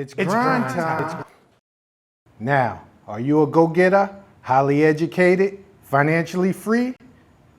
It's grind time. Now, are you a go-getter, highly educated, financially free,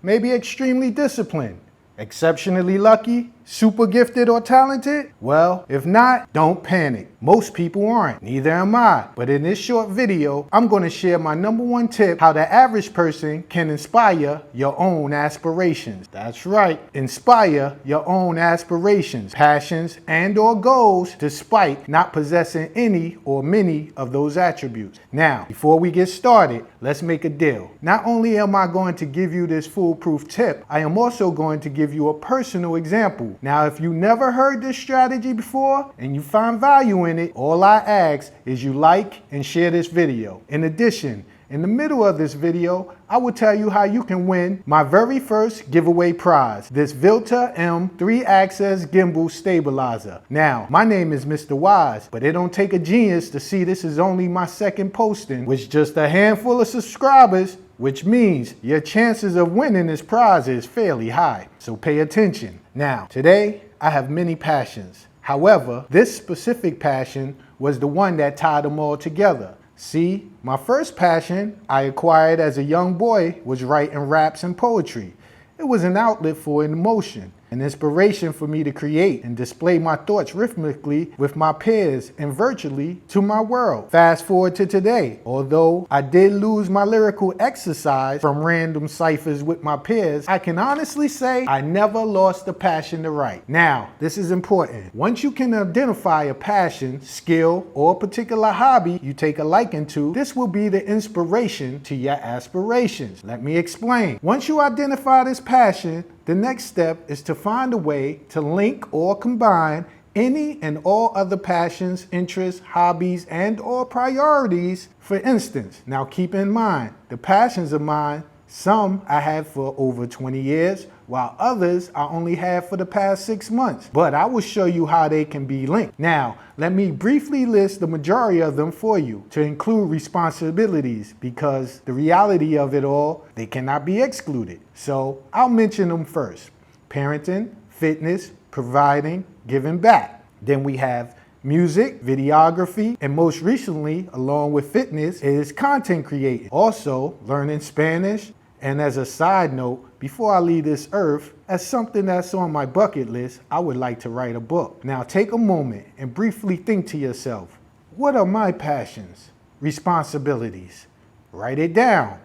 maybe extremely disciplined, exceptionally lucky, super gifted or talented? Well, if not, don't panic. Most people aren't, neither am I. But in this short video, I'm going to share my #1 tip how the average person can inspire your own aspirations. That's right, inspire your own aspirations, passions, and or goals despite not possessing any or many of those attributes. Now, before we get started, let's make a deal. Not only am I going to give you this foolproof tip, I am also going to give you a personal example. Now, if you never heard this strategy before and you find value in it, all I ask is you like and share this video. In addition, in the middle of this video, I will tell you how you can win my very first giveaway prize, this Vilta M 3-axis gimbal stabilizer. Now, my name is Mr. Wise, but it don't take a genius to see this is only my second posting with just a handful of subscribers, which means your chances of winning this prize is fairly high. So pay attention. Now, today I have many passions. However, this specific passion was the one that tied them all together. See, my first passion I acquired as a young boy was writing raps and poetry. It was an outlet for an emotion, an inspiration for me to create and display my thoughts rhythmically with my peers and virtually to my world. Fast forward to today. Although I did lose my lyrical exercise from random ciphers with my peers, I can honestly say I never lost the passion to write. Now, this is important. Once you can identify a passion, skill, or particular hobby you take a liking to, this will be the inspiration to your aspirations. Let me explain. Once you identify this passion, the next step is to find a way to link or combine any and all other passions, interests, hobbies, and or priorities. For instance, now keep in mind, the passions of mine, some I had for over 20 years, while others I only had for the past 6 months. But I will show you how they can be linked. Now, let me briefly list the majority of them for you to include responsibilities, because the reality of it all, they cannot be excluded. So I'll mention them first. Parenting, fitness, providing, giving back. Then we have music, videography, and most recently, along with fitness, is content creating. Also, learning Spanish. And as a side note, before I leave this earth, as something that's on my bucket list, I would like to write a book. Now take a moment and briefly think to yourself, what are my passions, responsibilities? Write it down.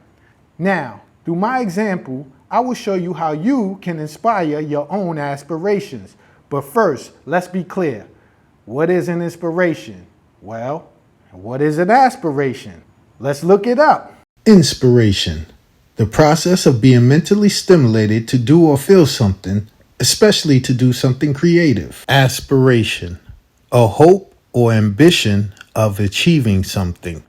Now, through my example, I will show you how you can inspire your own aspirations. But first, let's be clear. What is an inspiration? Well, what is an aspiration? Let's look it up. Inspiration. The process of being mentally stimulated to do or feel something, especially to do something creative. Aspiration. A hope or ambition of achieving something.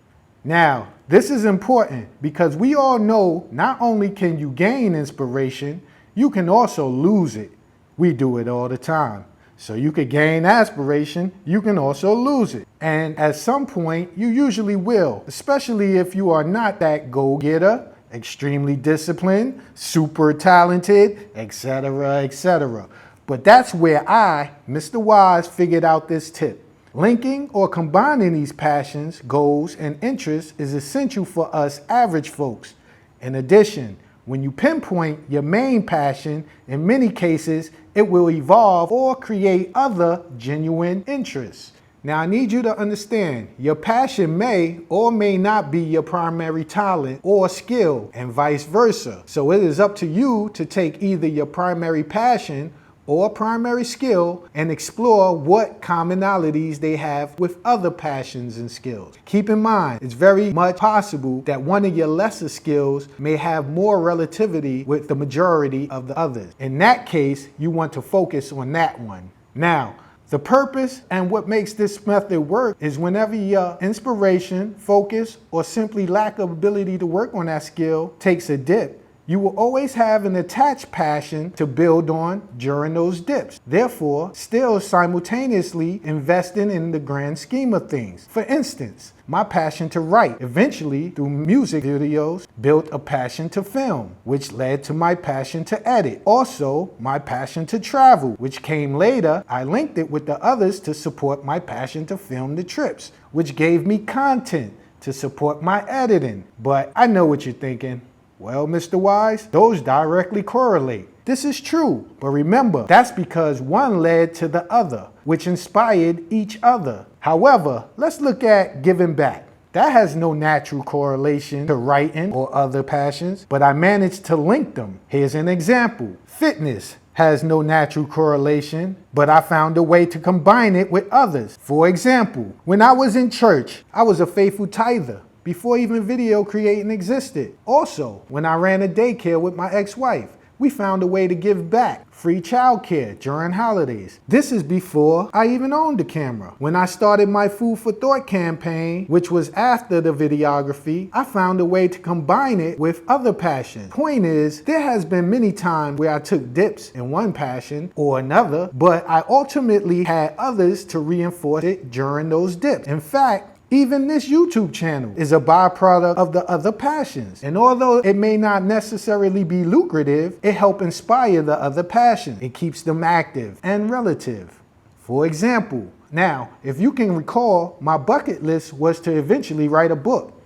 Now, this is important because we all know not only can you gain inspiration, you can also lose it. We do it all the time. So you could gain aspiration, you can also lose it. And at some point, you usually will, especially if you are not that go-getter, extremely disciplined, super talented, etc., etc. But that's where I, Mr. Wise, figured out this tip. Linking or combining these passions, goals, and interests is essential for us average folks. In addition, when you pinpoint your main passion, in many cases, it will evolve or create other genuine interests. Now, I need you to understand, your passion may or may not be your primary talent or skill, and vice versa. So it is up to you to take either your primary passion or primary skill and explore what commonalities they have with other passions and skills. Keep in mind, it's very much possible that one of your lesser skills may have more relativity with the majority of the others. In that case, you want to focus on that one. Now, the purpose and what makes this method work is whenever your inspiration, focus, or simply lack of ability to work on that skill takes a dip, You will always have an attached passion to build on during those dips. Therefore, still simultaneously investing in the grand scheme of things. For instance, my passion to write eventually, through music videos, built a passion to film, which led to my passion to edit. Also, my passion to travel, which came later. I linked it with the others to support my passion to film the trips, which gave me content to support my editing. But I know what you're thinking. Well, Mr. Wise, those directly correlate. This is true, but remember, that's because one led to the other, which inspired each other. However, let's look at giving back. That has no natural correlation to writing or other passions, but I managed to link them. Here's an example. Fitness has no natural correlation, but I found a way to combine it with others. For example, when I was in church, I was a faithful tither before even video creating existed. Also, when I ran a daycare with my ex-wife, we found a way to give back, free childcare during holidays. This is before I even owned a camera. When I started my Food for Thought campaign, which was after the videography, I found a way to combine it with other passions. Point is, there has been many times where I took dips in one passion or another, but I ultimately had others to reinforce it during those dips. In fact, even this YouTube channel is a byproduct of the other passions. And although it may not necessarily be lucrative, it helps inspire the other passion. It keeps them active and relative. For example, now, if you can recall, my bucket list was to eventually write a book.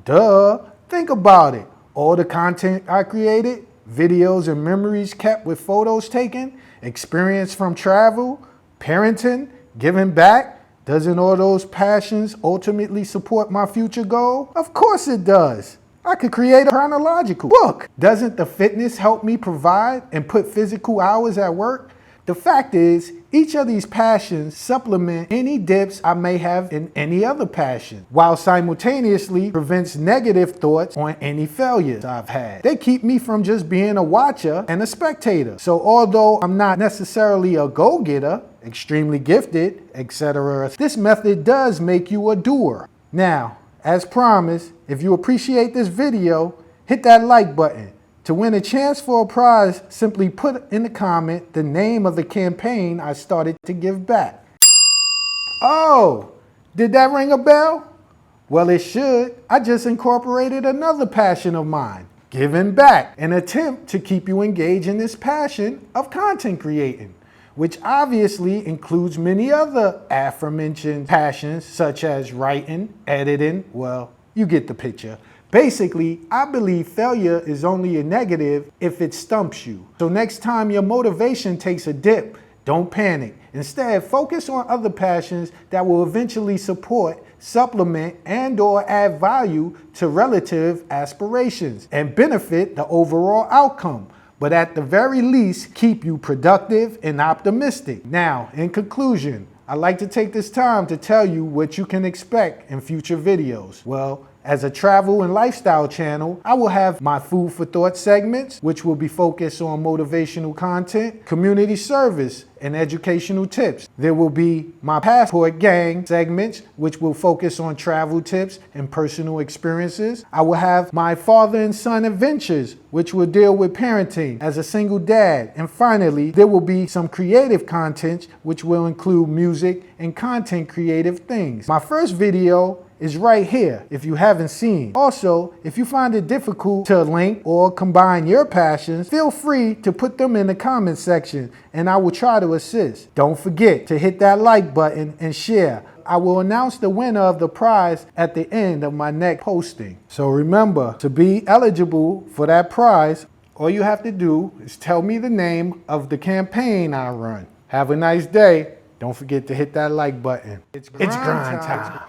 Duh, think about it. All the content I created, videos and memories kept with photos taken, experience from travel, parenting, giving back. Doesn't all those passions ultimately support my future goal? Of course it does. I could create a chronological book. Doesn't the fitness help me provide and put physical hours at work? The fact is, each of these passions supplement any dips I may have in any other passion, while simultaneously prevents negative thoughts on any failures I've had. They keep me from just being a watcher and a spectator. So although I'm not necessarily a go-getter, extremely gifted, etc., this method does make you a doer. Now, as promised, if you appreciate this video, hit that like button. To win a chance for a prize, simply put in the comment the name of the campaign I started to give back. Oh, did that ring a bell? Well, it should. I just incorporated another passion of mine, giving back, an attempt to keep you engaged in this passion of content creating, which obviously includes many other aforementioned passions such as writing, editing, well, you get the picture. Basically, I believe failure is only a negative if it stumps you. So next time your motivation takes a dip, don't panic. Instead, focus on other passions that will eventually support, supplement, and/or add value to relative aspirations and benefit the overall outcome. But at the very least, keep you productive and optimistic. Now, in conclusion, I'd like to take this time to tell you what you can expect in future videos. Well, as a travel and lifestyle channel, I will have my Food for Thought segments, which will be focused on motivational content, community service, and educational tips. There will be my Passport Gang segments, which will focus on travel tips and personal experiences. I will have my Father and Son Adventures, which will deal with parenting as a single dad. And finally, there will be some creative content, which will include music and content creative things. My first video is right here if you haven't seen. Also, if you find it difficult to link or combine your passions, feel free to put them in the comment section and I will try to assist. Don't forget to hit that like button and share. I will announce the winner of the prize at the end of my next posting. So remember, to be eligible for that prize, all you have to do is tell me the name of the campaign I run. Have a nice day. Don't forget to hit that like button. It's grind time.